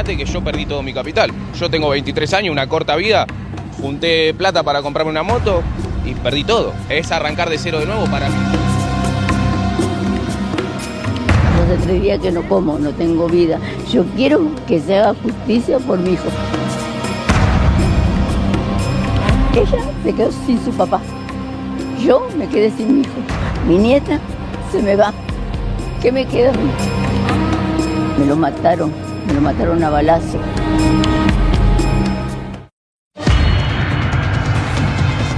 Imagínate que yo perdí todo mi capital. Yo tengo 23 años, una corta vida, junté plata para comprarme una moto y perdí todo. Es arrancar de cero de nuevo para mí. Hace 3 días que no como, no tengo vida. Yo quiero que se haga justicia por mi hijo. Ella se quedó sin su papá. Yo me quedé sin mi hijo. Mi nieta se me va. ¿Qué me queda a mí? Me lo mataron a balazo.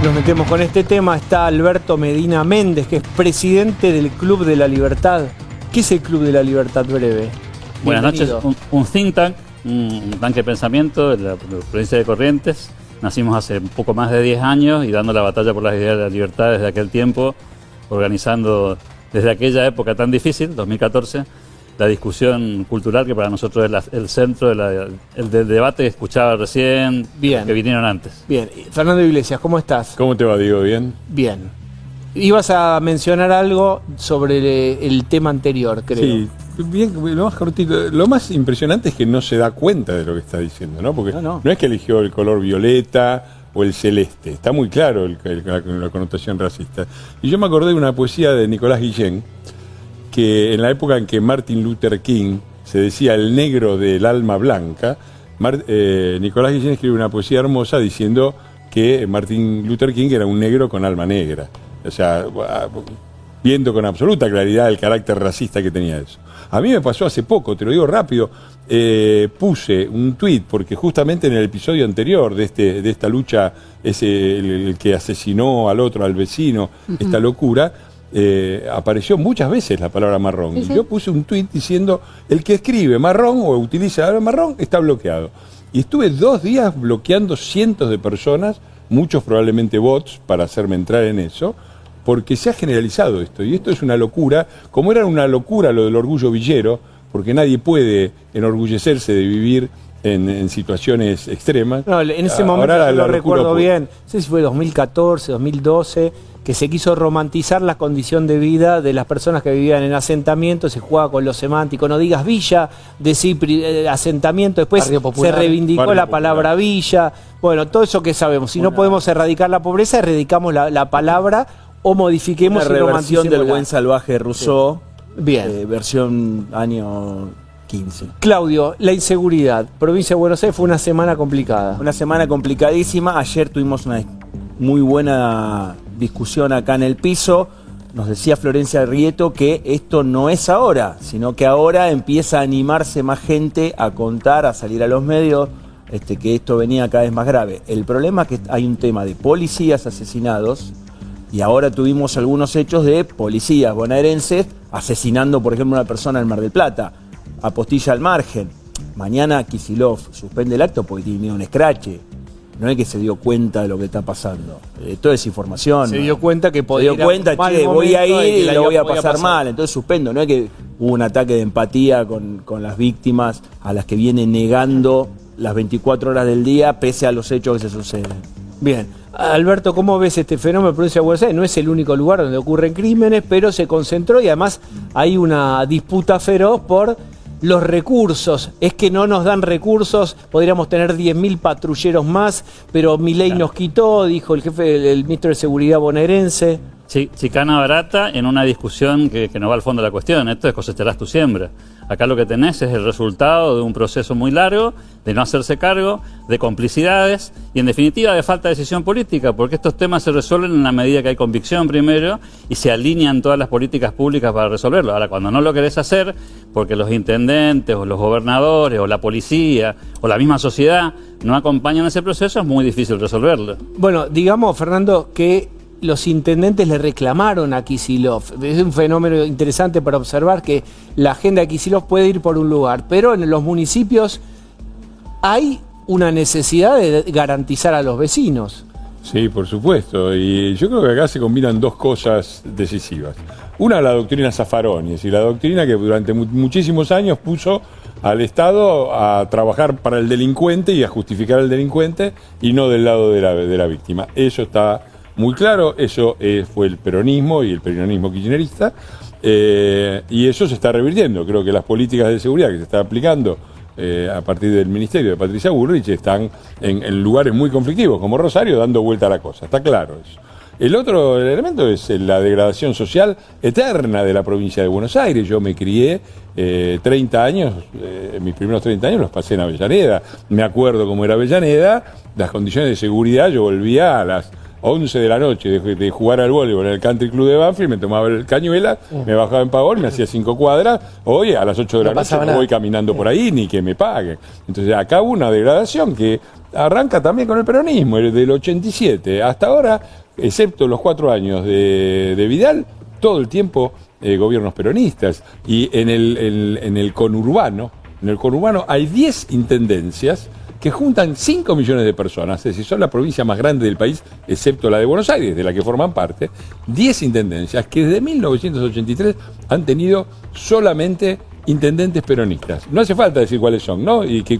Nos metemos con este tema. Está Alberto Medina Méndez, que es presidente del Club de la Libertad. ¿Qué es el Club de la Libertad Breve? Buenas noches. Un think tank, un tanque de pensamiento de la provincia de Corrientes. Nacimos hace un poco más de 10 años y dando la batalla por las ideas de la libertad desde aquel tiempo, organizando desde aquella época tan difícil, 2014, la discusión cultural que para nosotros es el centro del debate que escuchaba recién, Bien. Que vinieron antes. Bien. Fernando Iglesias, ¿cómo estás? ¿Cómo te va, Diego? ¿Bien? Bien. Ibas a mencionar algo sobre el tema anterior, creo. Sí, bien, lo más cortito. Lo más impresionante es que no se da cuenta de lo que está diciendo, ¿no? Porque no es que eligió el color violeta o el celeste. Está muy claro la connotación racista. Y yo me acordé de una poesía de Nicolás Guillén, que en la época en que Martin Luther King se decía el negro del alma blanca, Nicolás Guillén escribe una poesía hermosa diciendo que Martin Luther King era un negro con alma negra. O sea, viendo con absoluta claridad el carácter racista que tenía eso. A mí me pasó hace poco, te lo digo rápido, puse un tuit, porque justamente en el episodio anterior de esta lucha, el que asesinó al otro, al vecino, esta locura, apareció muchas veces la palabra marrón. Y yo puse un tuit diciendo, el que escribe marrón o utiliza la palabra marrón está bloqueado. Y estuve 2 días bloqueando cientos de personas, muchos probablemente bots, para hacerme entrar en eso, porque se ha generalizado esto, y esto es una locura, como era una locura lo del orgullo villero, porque nadie puede enorgullecerse de vivir en situaciones extremas. No, en ese momento yo lo recuerdo bien, no sé si fue 2014, 2012, que se quiso romantizar la condición de vida de las personas que vivían en asentamientos, se jugaba con lo semántico, no digas villa, decir asentamiento, después se reivindicó la palabra villa, bueno, todo eso que sabemos, si no podemos erradicar la pobreza, erradicamos la palabra o modifiquemos una reversión del buen salvaje de Rousseau, bien. Versión año 15. Claudio, la inseguridad, provincia de Buenos Aires fue una semana complicada. Una semana complicadísima, ayer tuvimos una muy buena discusión acá en el piso. Nos decía Florencia Rieto que esto no es ahora, sino que ahora empieza a animarse más gente a contar, a salir a los medios, que esto venía cada vez más grave. El problema es que hay un tema de policías asesinados y ahora tuvimos algunos hechos de policías bonaerenses asesinando, por ejemplo, a una persona en Mar del Plata. Apostilla al margen. Mañana Kicillof suspende el acto porque tiene un escrache. No es que se dio cuenta de lo que está pasando. Toda esa información. Se dio cuenta que podía. Se dio cuenta, che, voy a ir y lo voy a pasar mal. Entonces suspendo. No es que hubo un ataque de empatía con las víctimas a las que viene negando las 24 horas del día pese a los hechos que se suceden. Bien. Alberto, ¿cómo ves este fenómeno de provincia de Buenos Aires? No es el único lugar donde ocurren crímenes, pero se concentró y además hay una disputa feroz por los recursos. Es que no nos dan recursos, podríamos tener 10.000 patrulleros más, pero Milei nos quitó, dijo el jefe, el ministro de Seguridad bonaerense. Sí, chicana barata en una discusión que no va al fondo de la cuestión. Esto es cosecharás tu siembra. Acá lo que tenés es el resultado de un proceso muy largo, de no hacerse cargo, de complicidades y en definitiva de falta de decisión política, porque estos temas se resuelven en la medida que hay convicción primero y se alinean todas las políticas públicas para resolverlo. Ahora, cuando no lo querés hacer, porque los intendentes o los gobernadores o la policía o la misma sociedad no acompañan ese proceso, es muy difícil resolverlo. Bueno, digamos, Fernando, que los intendentes le reclamaron a Kicillof. Es un fenómeno interesante para observar que la agenda de Kicillof puede ir por un lugar, pero en los municipios hay una necesidad de garantizar a los vecinos. Sí, por supuesto. Y yo creo que acá se combinan 2 cosas decisivas. Una, la doctrina Zaffaroni, es decir, la doctrina que durante muchísimos años puso al Estado a trabajar para el delincuente y a justificar al delincuente y no del lado de la víctima. Eso está muy claro, eso fue el peronismo y el peronismo kirchnerista, y eso se está revirtiendo. Creo que las políticas de seguridad que se están aplicando a partir del ministerio de Patricia Bullrich, están en lugares muy conflictivos, como Rosario, dando vuelta a la cosa. Está claro eso. El otro elemento es la degradación social eterna de la provincia de Buenos Aires. Yo me crié 30 años, mis primeros 30 años los pasé en Avellaneda. Me acuerdo cómo era Avellaneda, las condiciones de seguridad. Yo volvía a las 11 de la noche de jugar al voleibol en el Country Club de Banfield, me tomaba el cañuela, me bajaba en Pavón, me hacía 5 cuadras. Hoy a las 8 de la noche no voy caminando por ahí ni que me paguen. Entonces acá hubo una degradación que arranca también con el peronismo, del 87 hasta ahora, excepto los 4 años de Vidal, todo el tiempo gobiernos peronistas. Y en el conurbano hay 10 intendencias que juntan 5 millones de personas, es decir, son la provincia más grande del país, excepto la de Buenos Aires, de la que forman parte, 10 intendencias que desde 1983 han tenido solamente intendentes peronistas. No hace falta decir cuáles son, ¿no? Y que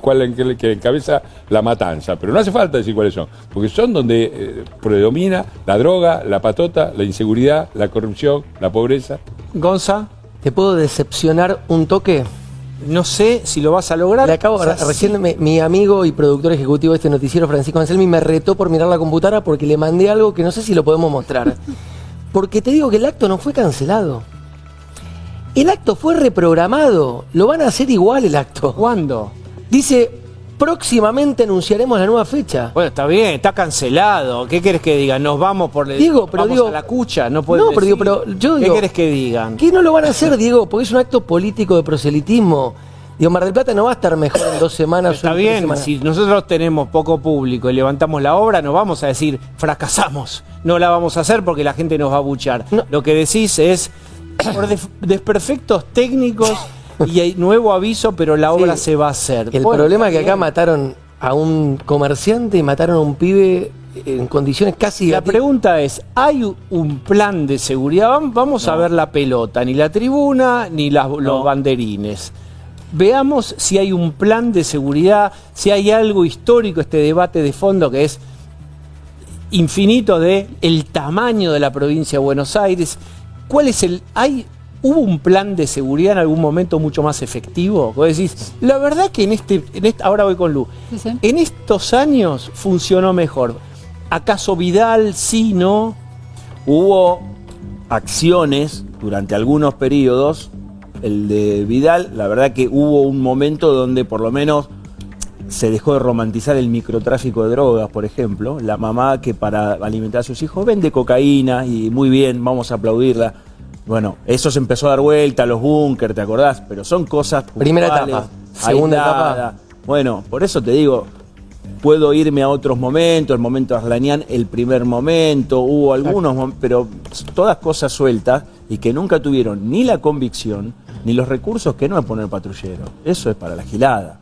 encabeza la matanza, pero no hace falta decir cuáles son, porque son donde predomina la droga, la patota, la inseguridad, la corrupción, la pobreza. Gonza, ¿te puedo decepcionar un toque? no sé si lo vas a lograr. Le acabo, recién mi amigo y productor ejecutivo de este noticiero, Francisco Anselmi, me retó por mirar la computadora porque le mandé algo que no sé si lo podemos mostrar. Porque te digo que el acto no fue cancelado. El acto fue reprogramado. Lo van a hacer igual el acto. ¿Cuándo? Dice, próximamente anunciaremos la nueva fecha. Bueno, está bien, está cancelado. ¿Qué querés que digan? Nos vamos por Diego, pero vamos digo, a la cucha, no pueden pero decir. digo, pero yo ¿Qué digo, querés que digan? ¿qué no lo van a hacer, Diego? Porque es un acto político de proselitismo. Digo, Mar del Plata no va a estar mejor en 2 semanas. Está o en 3 bien, semanas. si nosotros tenemos poco público y levantamos la obra, no vamos a decir fracasamos, no la vamos a hacer porque la gente nos va a abuchar. No. Lo que decís es por desperfectos técnicos y hay nuevo aviso, pero la obra Sí. se va a hacer. El Bueno, problema es que acá bien. mataron a un comerciante y mataron a un pibe en condiciones casi... La pregunta es, ¿hay un plan de seguridad? Vamos a ver la pelota, ni la tribuna, ni los banderines. Veamos si hay un plan de seguridad, si hay algo histórico, este debate de fondo que es infinito de el tamaño de la provincia de Buenos Aires. ¿Cuál es ¿Hubo un plan de seguridad en algún momento mucho más efectivo? Vos decís, la verdad que ahora voy con Lu, Sí. en estos años funcionó mejor. ¿Acaso Vidal sí, no? Hubo acciones durante algunos periodos, el de Vidal, la verdad que hubo un momento donde por lo menos se dejó de romantizar el microtráfico de drogas, por ejemplo. La mamá que para alimentar a sus hijos vende cocaína y muy bien, vamos a aplaudirla. Bueno, eso se empezó a dar vuelta, los búnker, ¿te acordás? Pero son cosas Primera puntuales, etapa, segunda aisladas. etapa. Bueno, por eso te digo, puedo irme a otros momentos, el momento de Arlanián, el primer momento, hubo algunos, pero todas cosas sueltas y que nunca tuvieron ni la convicción ni los recursos que no es poner patrullero. Eso es para la gilada.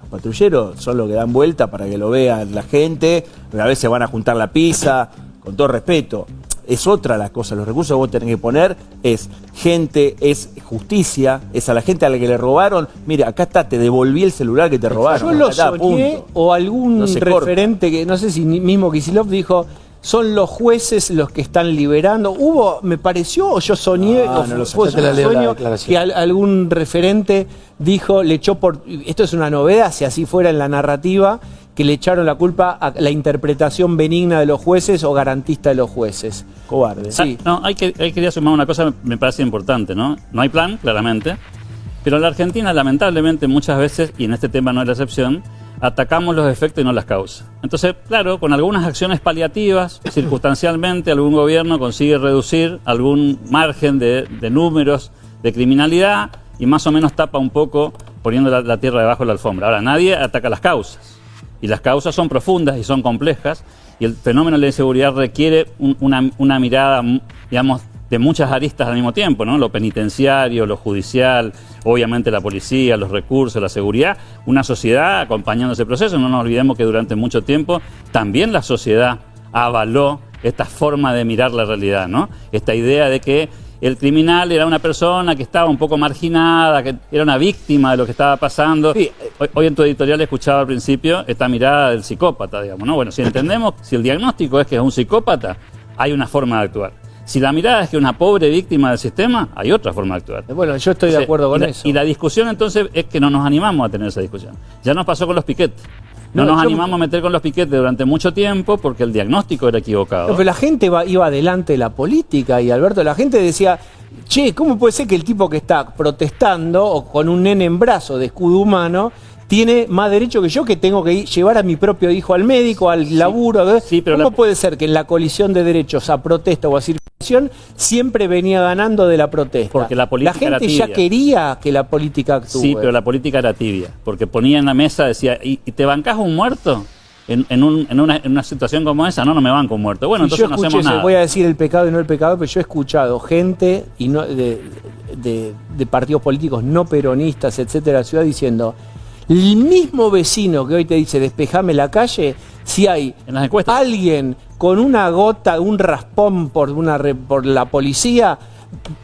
Los patrulleros son los que dan vuelta para que lo vea la gente, a veces van a juntar la pizza, con todo respeto. Es otra la cosa, los recursos que vos tenés que poner es gente, es justicia, es a la gente a la que le robaron. Mira, acá está, te devolví el celular que te robaron. Yo lo Acá está, soñé, punto. o algún No se corta. referente que no sé si mismo Kicillof dijo, son los jueces los que están liberando. Me pareció, o yo soñé, Ah, o no lo fue sé. Yo te la un leo la sueño, declaración. que algún referente dijo, le echó esto es una novedad, si así fuera en la narrativa, que le echaron la culpa a la interpretación benigna de los jueces o garantista de los jueces. Cobarde. Sí. No, ahí quería sumar una cosa, me parece importante, ¿no? No hay plan, claramente, pero en la Argentina, lamentablemente, muchas veces, y en este tema no es la excepción, atacamos los efectos y no las causas. Entonces, claro, con algunas acciones paliativas, circunstancialmente, algún gobierno consigue reducir algún margen de números de criminalidad y más o menos tapa un poco poniendo la tierra debajo de la alfombra. Ahora, nadie ataca las causas. Y las causas son profundas y son complejas, y el fenómeno de la inseguridad requiere una mirada, digamos, de muchas aristas al mismo tiempo, ¿no? Lo penitenciario, lo judicial, obviamente la policía, los recursos, la seguridad, una sociedad acompañando ese proceso. No nos olvidemos que durante mucho tiempo también la sociedad avaló esta forma de mirar la realidad, ¿no? Esta idea de que el criminal era una persona que estaba un poco marginada, que era una víctima de lo que estaba pasando. Sí. Hoy en tu editorial escuchaba al principio esta mirada del psicópata, digamos, ¿no? Bueno, si entendemos, si el diagnóstico es que es un psicópata, hay una forma de actuar. Si la mirada es que una pobre víctima del sistema, hay otra forma de actuar. Bueno, yo estoy de acuerdo con eso. Y la discusión entonces es que no nos animamos a tener esa discusión. Ya nos pasó con los piquetes. No No, nos yo- animamos a meter con los piquetes durante mucho tiempo porque el diagnóstico era equivocado. No, pero la gente iba adelante de la política y Alberto, la gente decía, che, ¿cómo puede ser que el tipo que está protestando o con un nene en brazo de escudo humano tiene más derecho que yo que tengo que llevar a mi propio hijo al médico, al laburo? sí, pero ¿Cómo puede ser que en la colisión de derechos a protesta o a circulación siempre venía ganando de la protesta? Porque la política era gente ya tibia. quería que la política actúe. Sí, pero la política era tibia, porque ponía en la mesa, decía, ¿y te bancás un muerto? En una situación como esa, no me banco un muerto. Bueno, Si entonces yo no escuché hacemos eso, nada. voy a decir el pecado y no el pecado, pero yo he escuchado gente y no, de partidos políticos no peronistas, etcétera, de la ciudad diciendo, el mismo vecino que hoy te dice despejame la calle, si hay En las encuestas. alguien con una gota, un raspón por la policía,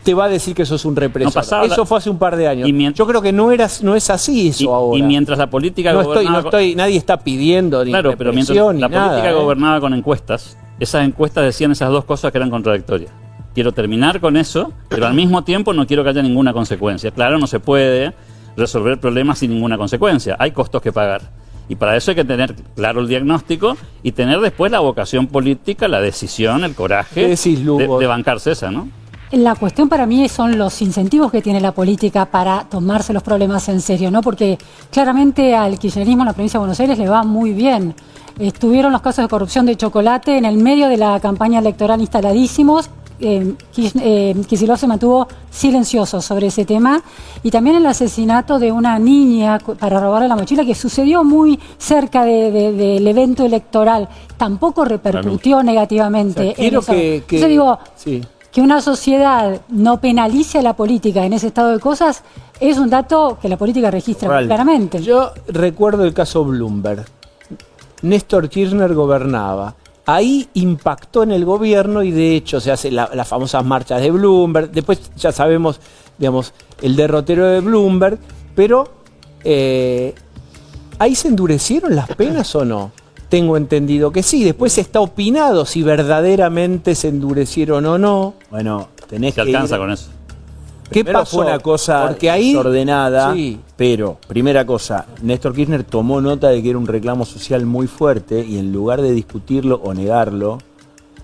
te va a decir que sos un represor. No pasaba Eso fue hace un par de años. Y Yo creo que no es así eso ahora. Y mientras la política Nadie está pidiendo ni Claro, pero mientras represión ni la nada, política gobernaba con encuestas, esas encuestas decían esas dos cosas que eran contradictorias. Quiero terminar con eso, pero al mismo tiempo no quiero que haya ninguna consecuencia. Claro, no se puede resolver problemas sin ninguna consecuencia. Hay costos que pagar. Y para eso hay que tener claro el diagnóstico y tener después la vocación política, la decisión, el coraje ¿Qué decís, Lugo? de bancarse esa, ¿no? La cuestión para mí son los incentivos que tiene la política para tomarse los problemas en serio, ¿no? Porque claramente al kirchnerismo en la provincia de Buenos Aires le va muy bien. Estuvieron los casos de corrupción de Chocolate en el medio de la campaña electoral instaladísimos. Kicillof se mantuvo silencioso sobre ese tema, y también el asesinato de una niña para robarle la mochila que sucedió muy cerca del evento electoral tampoco repercutió negativamente. O sea, quiero que Entonces digo, sí. que una sociedad no penalice a la política en ese estado de cosas es un dato que la política registra muy claramente. Yo recuerdo el caso Bloomberg. Néstor Kirchner gobernaba. Ahí impactó en el gobierno y de hecho se hacen las famosas marchas de Bloomberg. Después ya sabemos, digamos, el derrotero de Bloomberg. Pero ¿ahí se endurecieron las penas o no? Tengo entendido que sí. Después está opinado si verdaderamente se endurecieron o no. Bueno, tenés Se que alcanza ir. con eso. ¿Qué Primero pasó? fue una cosa Porque ahí desordenada, sí. pero primera cosa, Néstor Kirchner tomó nota de que era un reclamo social muy fuerte y en lugar de discutirlo o negarlo,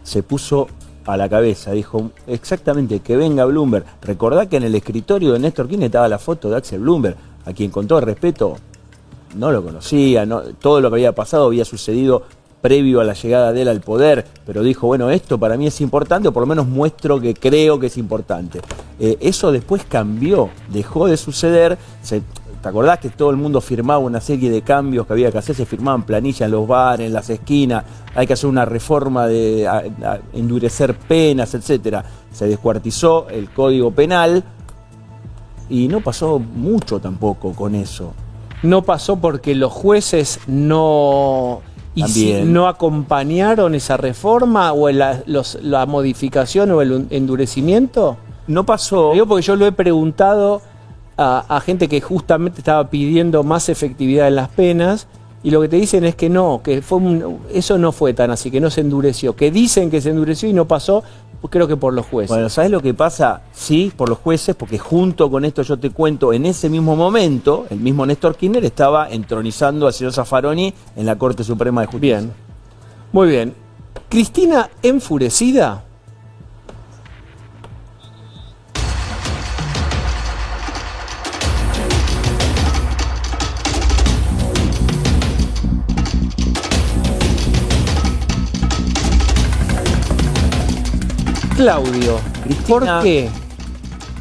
se puso a la cabeza, dijo exactamente que venga Bloomberg. Recordá que en el escritorio de Néstor Kirchner estaba la foto de Axel Bloomberg, a quien con todo respeto no lo conocía, todo lo que había pasado había sucedido previo a la llegada de él al poder, pero dijo, bueno, esto para mí es importante, o por lo menos muestro que creo que es importante. Eso después cambió, dejó de suceder. ¿Te acordás que todo el mundo firmaba una serie de cambios que había que hacer? Se firmaban planillas en los bares, en las esquinas, hay que hacer una reforma de endurecer penas, etcétera. Se descuartizó el Código Penal y no pasó mucho tampoco con eso. no pasó porque los jueces no acompañaron esa reforma o la modificación o el endurecimiento. No pasó. Digo porque yo lo he preguntado a gente que justamente estaba pidiendo más efectividad en las penas y lo que te dicen es que no, que eso no fue tan así, que no se endureció, que dicen que se endureció y no pasó, creo que por los jueces. Bueno, ¿sabes lo que pasa? Sí, por los jueces, porque junto con esto yo te cuento, en ese mismo momento, el mismo Néstor Kirchner estaba entronizando al señor Zaffaroni en la Corte Suprema de Justicia. Bien, muy bien. Cristina enfurecida. Claudio, Cristina, ¿por qué?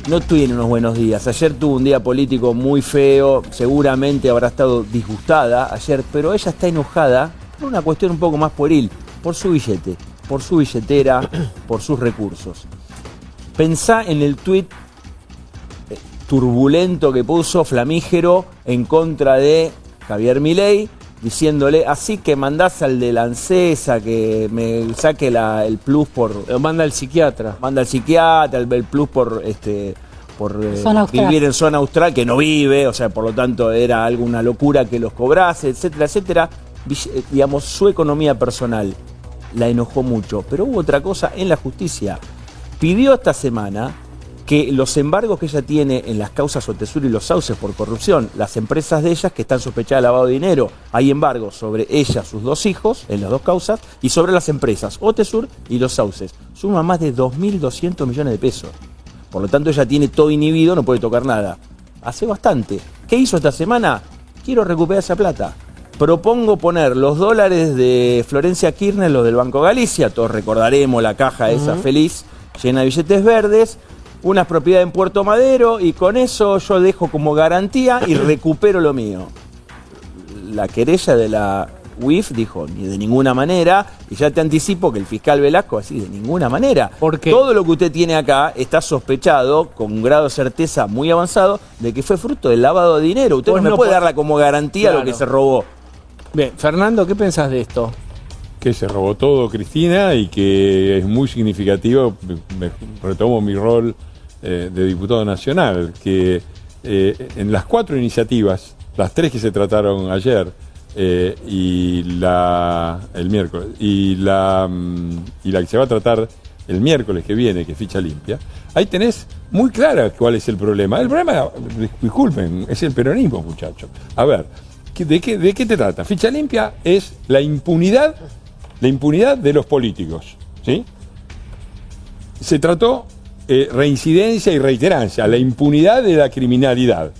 No tiene unos buenos días. Ayer tuvo un día político muy feo, seguramente habrá estado disgustada ayer, pero ella está enojada por una cuestión un poco más pueril, por su billete, por su billetera, por sus recursos. Pensá en el tuit turbulento que puso Flamígero en contra de Javier Milei, diciéndole, así que mandás al de la ANSES que me saque el plus por... Lo manda el psiquiatra. Manda al psiquiatra, el plus por vivir en zona austral, que no vive, o sea, por lo tanto era alguna locura que los cobrase, etcétera, etcétera. Digamos, su economía personal la enojó mucho. Pero hubo otra cosa en la justicia. pidió esta semana que los embargos que ella tiene en las causas Otesur y los Sauces por corrupción, las empresas de ellas que están sospechadas de lavado de dinero, hay embargos sobre ella, sus 2 hijos, en las 2 causas, y sobre las empresas Otesur y los Sauces. Suma más de 2.200 millones de pesos. Por lo tanto, ella tiene todo inhibido, no puede tocar nada. Hace bastante. ¿Qué hizo esta semana? Quiero recuperar esa plata. Propongo poner los dólares de Florencia Kirchner, los del Banco Galicia, todos recordaremos la caja esa feliz, llena de billetes verdes, unas propiedades en Puerto Madero, y con eso yo dejo como garantía y recupero lo mío. La querella de la UIF dijo, ni de ninguna manera, y ya te anticipo que el fiscal Velasco así, de ninguna manera. ¿Por qué? Todo lo que usted tiene acá está sospechado, con un grado de certeza muy avanzado, de que fue fruto del lavado de dinero. Usted Pues no me no puede po- darla como garantía Claro. lo que se robó. Bien, Fernando, ¿qué pensás de esto? Que se robó todo, Cristina, y que es muy significativo, retomo mi rol de diputado nacional, que en las 4 iniciativas, las 3 que se trataron ayer el miércoles, y la que se va a tratar el miércoles que viene, que es ficha limpia, ahí tenés muy clara cuál es el problema. El problema, disculpen, es el peronismo, muchachos. A ver, ¿de qué te trata? Ficha limpia es la impunidad de los políticos, ¿sí? Se trató reincidencia y reiterancia, la impunidad de la criminalidad.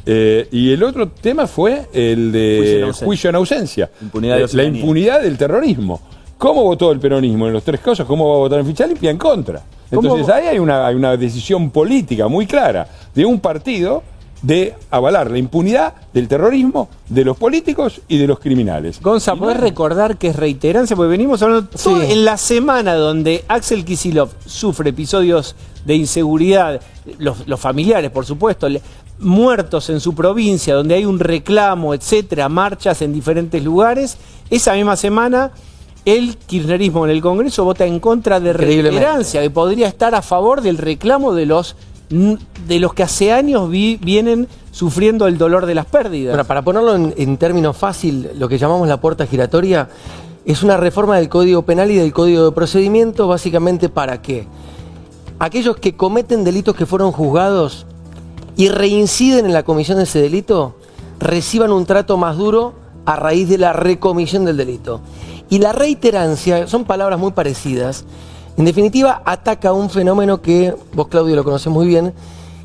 Y el otro tema fue el de juicio en ausencia. Impunidad de la la ciudadanía. impunidad del terrorismo. ¿Cómo votó el peronismo en los 3 casos? ¿Cómo va a votar en ficha limpia? En contra. Entonces ahí hay una decisión política muy clara de un partido de avalar la impunidad del terrorismo, de los políticos y de los criminales. Gonza, ¿podés recordar que es reiterancia? Porque venimos hablando todo en la semana donde Axel Kicillof sufre episodios de inseguridad, los familiares, por supuesto, muertos en su provincia, donde hay un reclamo, etcétera, marchas en diferentes lugares. Esa misma semana, el kirchnerismo en el Congreso vota en contra de reiterancia, que podría estar a favor del reclamo de los que hace años vienen sufriendo el dolor de las pérdidas. Bueno, para ponerlo en términos fácil, lo que llamamos la puerta giratoria es una reforma del Código Penal y del Código de Procedimiento, básicamente para que aquellos que cometen delitos que fueron juzgados y reinciden en la comisión de ese delito reciban un trato más duro a raíz de la recomisión del delito. Y la reiterancia, son palabras muy parecidas, en definitiva ataca un fenómeno que vos, Claudio, lo conocés muy bien,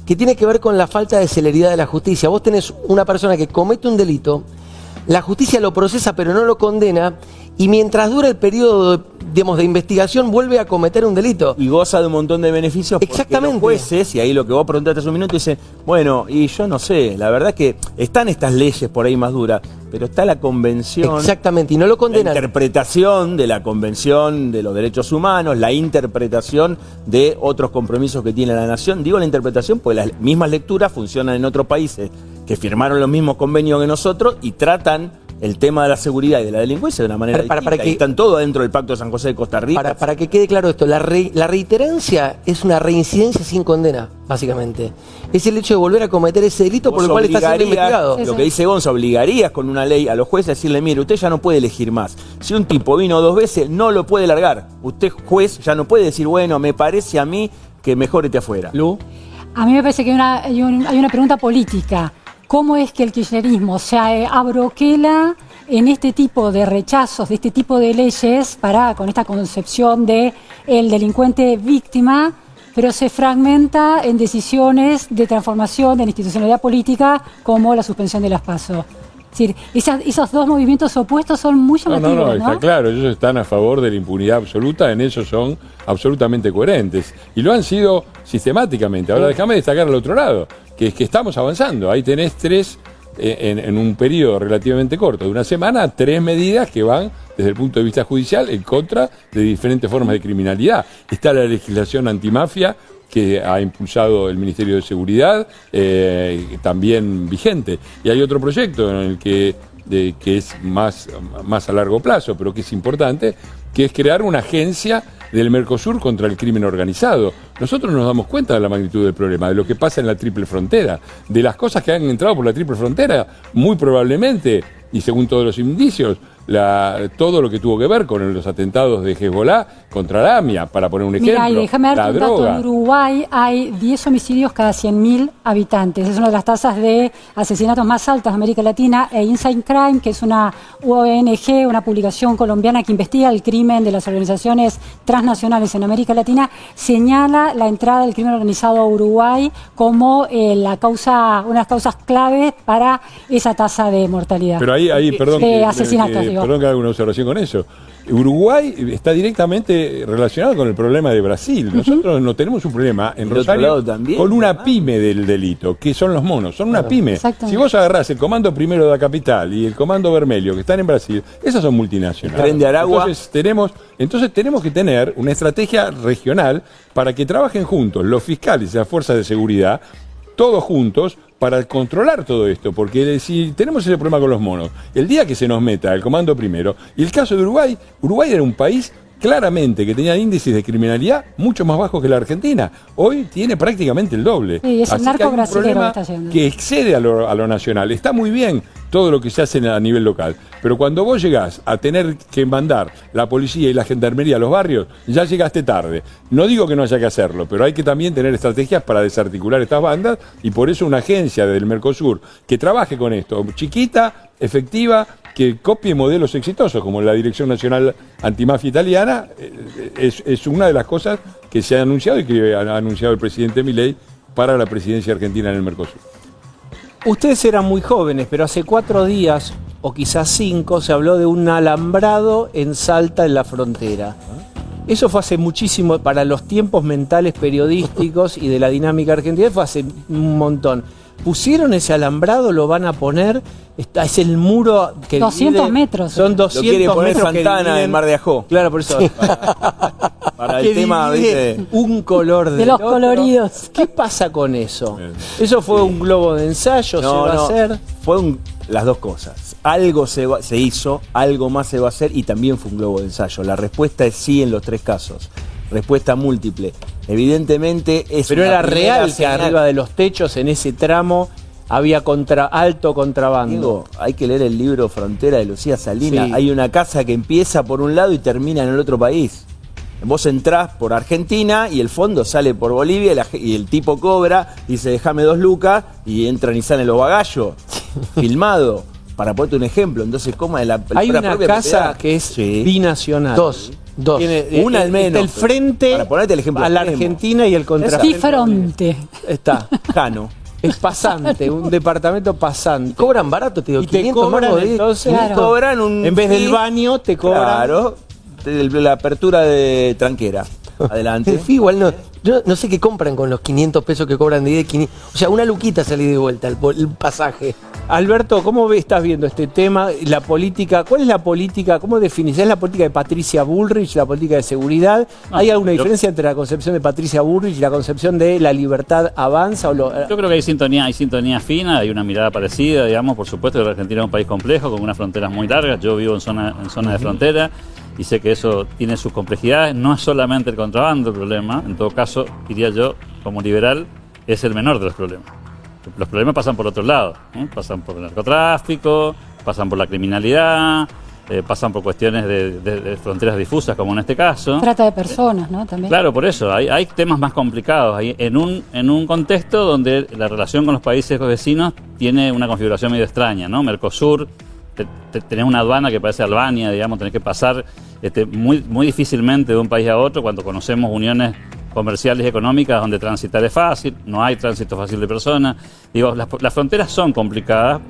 que tiene que ver con la falta de celeridad de la justicia. Vos tenés una persona que comete un delito, la justicia lo procesa pero no lo condena, y mientras dura el periodo, digamos, de investigación vuelve a cometer un delito. Y goza de un montón de beneficios porque Exactamente. los jueces, y ahí lo que vos preguntaste hace un minuto, dicen, bueno, y yo no sé, la verdad que están estas leyes por ahí más duras, pero está la convención. Exactamente, y no lo La condenan. interpretación de la Convención de los Derechos Humanos, la interpretación de otros compromisos que tiene la nación. Digo la interpretación porque las mismas lecturas funcionan en otros países que firmaron los mismos convenios que nosotros y tratan el tema de la seguridad y de la delincuencia de una manera distinta. para que- y están todos dentro del Pacto de San José de Costa Rica. Para que quede claro esto, la reiterancia es una reincidencia sin condena, básicamente. Es el hecho de volver a cometer ese delito por el cual está siendo investigado. Lo que dice Gonza, obligarías con una ley a los jueces a decirle, mire, usted ya no puede elegir más. Si un tipo vino 2 veces, no lo puede largar. Usted, juez, ya no puede decir, bueno, me parece a mí que mejor esté afuera. Lu. A mí me parece que hay una pregunta política. ¿Cómo es que el kirchnerismo se abroquela en este tipo de rechazos, de este tipo de leyes, con esta concepción de el delincuente víctima, pero se fragmenta en decisiones de transformación de la institucionalidad política como la suspensión de las PASO? Es decir, esos 2 movimientos opuestos son muy llamativos, ¿no? Está claro, ellos están a favor de la impunidad absoluta, en eso son absolutamente coherentes. Y lo han sido sistemáticamente. Ahora déjame destacar al otro lado, que es que estamos avanzando. Ahí tenés 3, en un periodo relativamente corto, de una semana, 3 medidas que van desde el punto de vista judicial en contra de diferentes formas de criminalidad. Está la legislación antimafia, que ha impulsado el Ministerio de Seguridad, también vigente. Y hay otro proyecto en el que es más a largo plazo, pero que es importante, que es crear una agencia del Mercosur contra el crimen organizado. Nosotros nos damos cuenta de la magnitud del problema, de lo que pasa en la triple frontera, de las cosas que han entrado por la triple frontera, muy probablemente, y según todos los indicios, todo lo que tuvo que ver con los atentados de Hezbollah contra la AMIA, para poner un ejemplo. Mira, y déjame darte un dato. droga. En Uruguay hay 10 homicidios cada 100.000 habitantes. Es una de las tasas de asesinatos más altas de América Latina. E Inside Crime, que es una ONG, una publicación colombiana que investiga el crimen de las organizaciones transnacionales en América Latina, señala la entrada del crimen organizado a Uruguay como una de las causas claves para esa tasa de mortalidad. Pero ahí perdón, de asesinatos, digo. Perdón que haga una observación con eso. Uruguay está directamente relacionado con el problema de Brasil. Nosotros no tenemos un problema en Rosario con una pyme del delito, que son los monos, son una pyme. Si vos agarrás el Comando Primero de la Capital y el Comando Vermelho, que están en Brasil, esas son multinacionales. Tren de Aragua. Entonces tenemos que tener una estrategia regional para que trabajen juntos los fiscales y las fuerzas de seguridad, todos juntos, para controlar todo esto, porque si tenemos ese problema con los monos, el día que se nos meta el Comando Primero, y el caso de Uruguay era un país claramente que tenía índices de criminalidad mucho más bajos que la Argentina. Hoy tiene prácticamente el doble. Sí, es el Así que hay un problema brasileño que excede a lo nacional. Está muy bien todo lo que se hace a nivel local, pero cuando vos llegás a tener que mandar la policía y la gendarmería a los barrios, ya llegaste tarde. No digo que no haya que hacerlo, pero hay que también tener estrategias para desarticular estas bandas, y por eso una agencia del Mercosur que trabaje con esto, chiquita, efectiva, que copie modelos exitosos, como la Dirección Nacional Antimafia Italiana, es una de las cosas que se ha anunciado y que ha anunciado el presidente Milei para la presidencia argentina en el Mercosur. Ustedes eran muy jóvenes, pero hace 4 días, o quizás 5, se habló de un alambrado en Salta, en la frontera. Eso fue hace muchísimo, para los tiempos mentales periodísticos y de la dinámica argentina, fue hace un montón. ¿Pusieron ese alambrado? ¿Lo van a poner? Es el muro que 200 metros. Son 200 Lo quiere poner metros Santana en Mar de Ajó. Claro, por eso. Para el tema, ¿viste? Un color de los otro. coloridos. ¿Qué pasa con eso? ¿Eso fue un globo de ensayo? ¿Se va a hacer? Las dos cosas. Algo se hizo, algo más se va a hacer, y también fue un globo de ensayo. La respuesta es sí en los 3 casos. Respuesta múltiple. Evidentemente es. Pero era real que arriba de los techos, en ese tramo, había alto contrabando. Digo, hay que leer el libro Frontera de Lucía Salina. Sí. Hay una casa que empieza por un lado y termina en el otro país. Vos entrás por Argentina y el fondo sale por Bolivia, y el tipo cobra, dice déjame 2 lucas, y entran y salen los bagallos. Filmado. Para ponerte un ejemplo. Entonces, ¿cómo es la Hay una propia casa propiedad? que es binacional. Dos. Tiene, Una al menos. Está el frente Para ponerte el ejemplo a la extremo. Argentina y el contrafrente. Bifronte. Está. Jano. Es pasante, un departamento pasante. Cobran barato, te digo, Y te 500 cobran, mangos de- entonces, Claro. Cobran un en vez del fee. baño, te cobran. Claro. La apertura de tranquera. Adelante. El fee igual no. Yo no sé qué compran con los 500 pesos que cobran de ida y 500. O sea, una luquita salí de vuelta el pasaje. Alberto, ¿cómo estás viendo este tema? La política, ¿cuál es la política? ¿Cómo definís? ¿Es la política de Patricia Bullrich, la política de seguridad? ¿Hay alguna diferencia entre la concepción de Patricia Bullrich y la concepción de la libertad avanza? Yo creo que hay sintonía fina, hay una mirada parecida, digamos. Por supuesto que la Argentina es un país complejo, con unas fronteras muy largas. Yo vivo en zona de frontera y sé que eso tiene sus complejidades. No es solamente el contrabando el problema. En todo caso, diría yo, como liberal, es el menor de los problemas. Los problemas pasan por otro lado, ¿eh? Pasan por el narcotráfico, pasan por la criminalidad, pasan por cuestiones de fronteras difusas, como en este caso. Trata de personas, ¿no? También. Claro, por eso, hay temas más complicados. En un contexto donde la relación con los países vecinos tiene una configuración medio extraña, ¿no? Mercosur, tenés una aduana que parece Albania, digamos, tenés que pasar muy, muy difícilmente de un país a otro, cuando conocemos uniones comerciales y económicas donde transitar es fácil, no hay tránsito fácil de personas. Digo, las fronteras son complicadas,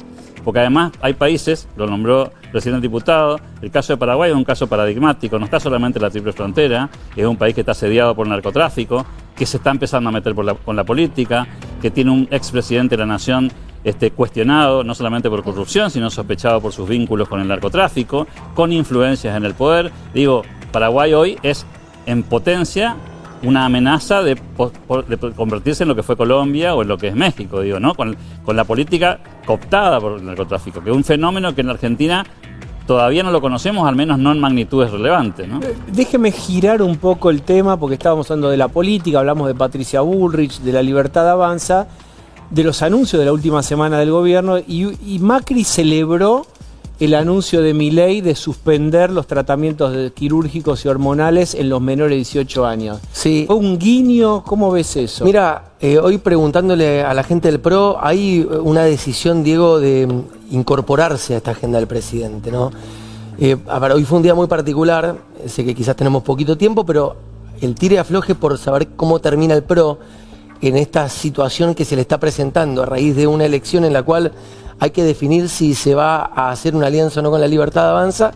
porque además hay países, lo nombró recién el diputado, el caso de Paraguay es un caso paradigmático, no está solamente la triple frontera, es un país que está asediado por el narcotráfico, que se está empezando a meter con la política, que tiene un expresidente de la nación cuestionado, no solamente por corrupción, sino sospechado por sus vínculos con el narcotráfico, con influencias en el poder. Digo, Paraguay hoy es en potencia una amenaza de convertirse en lo que fue Colombia o en lo que es México, digo, ¿no? Con la política cooptada por el narcotráfico, que es un fenómeno que en la Argentina todavía no lo conocemos, al menos no en magnitudes relevantes, ¿no? Déjeme girar un poco el tema, porque estábamos hablando de la política, hablamos de Patricia Bullrich, de la libertad avanza, de los anuncios de la última semana del gobierno, y Macri celebró el anuncio de Milei de suspender los tratamientos quirúrgicos y hormonales en los menores de 18 años. Sí. ¿Fue un guiño? ¿Cómo ves eso? Mira, hoy preguntándole a la gente del PRO, hay una decisión, Diego, de incorporarse a esta agenda del presidente, ¿no? A ver, hoy fue un día muy particular, sé que quizás tenemos poquito tiempo, pero el tire y afloje por saber cómo termina el PRO en esta situación que se le está presentando a raíz de una elección en la cual hay que definir si se va a hacer una alianza o no con la Libertad Avanza,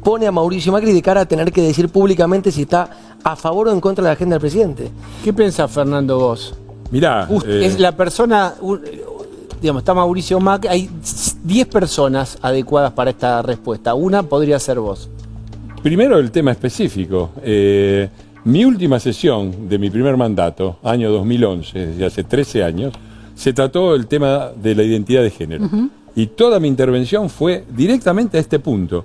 pone a Mauricio Macri de cara a tener que decir públicamente si está a favor o en contra de la agenda del presidente. ¿Qué pensás, Fernando, vos? Mirá, Es la persona, digamos, está Mauricio Macri, hay 10 personas adecuadas para esta respuesta. Una podría ser vos. primero el tema específico. Mi última sesión de mi primer mandato, año 2011, desde hace 13 años, se trató el tema de la identidad de género. Y toda mi intervención fue directamente a este punto,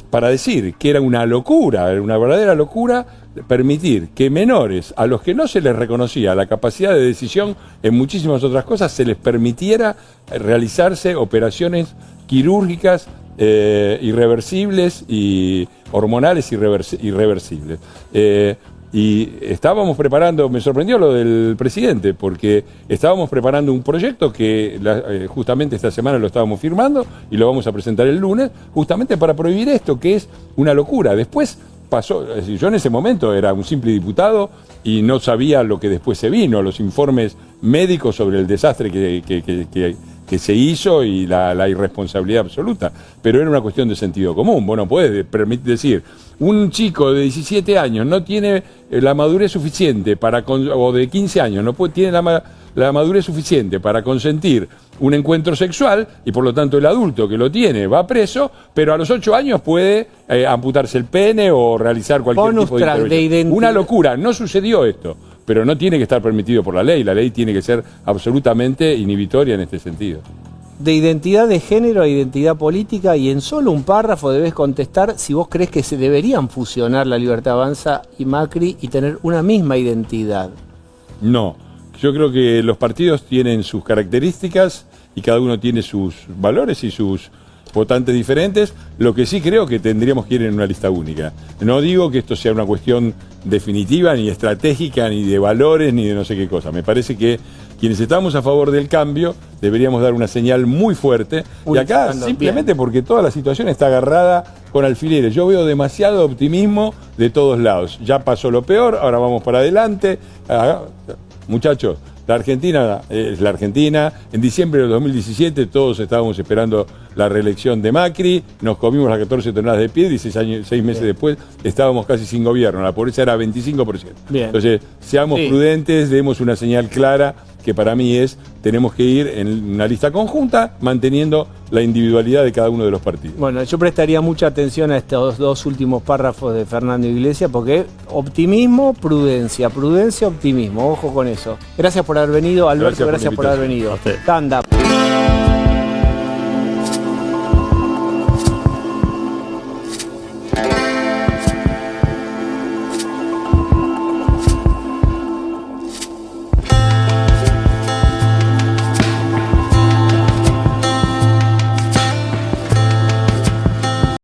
para decir que era una locura, era una verdadera locura, permitir que menores a los que no se les reconocía la capacidad de decisión en muchísimas otras cosas, se les permitiera realizarse operaciones quirúrgicas irreversibles y hormonales irreversibles. Y estábamos preparando, me sorprendió lo del presidente, porque estábamos preparando un proyecto que justamente esta semana lo estábamos firmando y lo vamos a presentar el lunes, justamente para prohibir esto, que es una locura. Después pasó, es decir, yo en ese momento era un simple diputado y no sabía lo que después se vino, los informes médicos sobre el desastre que se hizo y la irresponsabilidad absoluta, pero era una cuestión de sentido común. Vos no podés decir, un chico de 17 años no tiene la madurez suficiente o de 15 años no tiene la madurez suficiente para consentir un encuentro sexual y por lo tanto el adulto que lo tiene va preso, pero a los 8 años puede amputarse el pene o realizar cualquier tipo de intervención. Una locura, no sucedió esto. Pero no tiene que estar permitido por la ley tiene que ser absolutamente inhibitoria en este sentido. De identidad de género a identidad política, y en solo un párrafo debes contestar si vos crees que se deberían fusionar la Libertad Avanza y Macri y tener una misma identidad. No, yo creo que los partidos tienen sus características y cada uno tiene sus valores y sus votantes diferentes. Lo que sí creo que tendríamos que ir en una lista única. No digo que esto sea una cuestión definitiva, ni estratégica, ni de valores, ni de no sé qué cosa. Me parece que quienes estamos a favor del cambio deberíamos dar una señal muy fuerte. Y acá simplemente porque toda la situación está agarrada con alfileres. Yo veo demasiado optimismo de todos lados. Ya pasó lo peor, ahora vamos para adelante. Muchachos, la Argentina es la Argentina. En diciembre de 2017 todos estábamos esperando la reelección de Macri, nos comimos las 14 toneladas de piedra y 6 meses después estábamos casi sin gobierno. La pobreza era 25%. Bien. Entonces, seamos prudentes, demos una señal clara que para mí tenemos que ir en una lista conjunta manteniendo la individualidad de cada uno de los partidos. Bueno, yo prestaría mucha atención a estos dos últimos párrafos de Fernando Iglesias porque optimismo, prudencia, optimismo, ojo con eso. Gracias por haber venido, Alberto, gracias por haber venido. Stand up.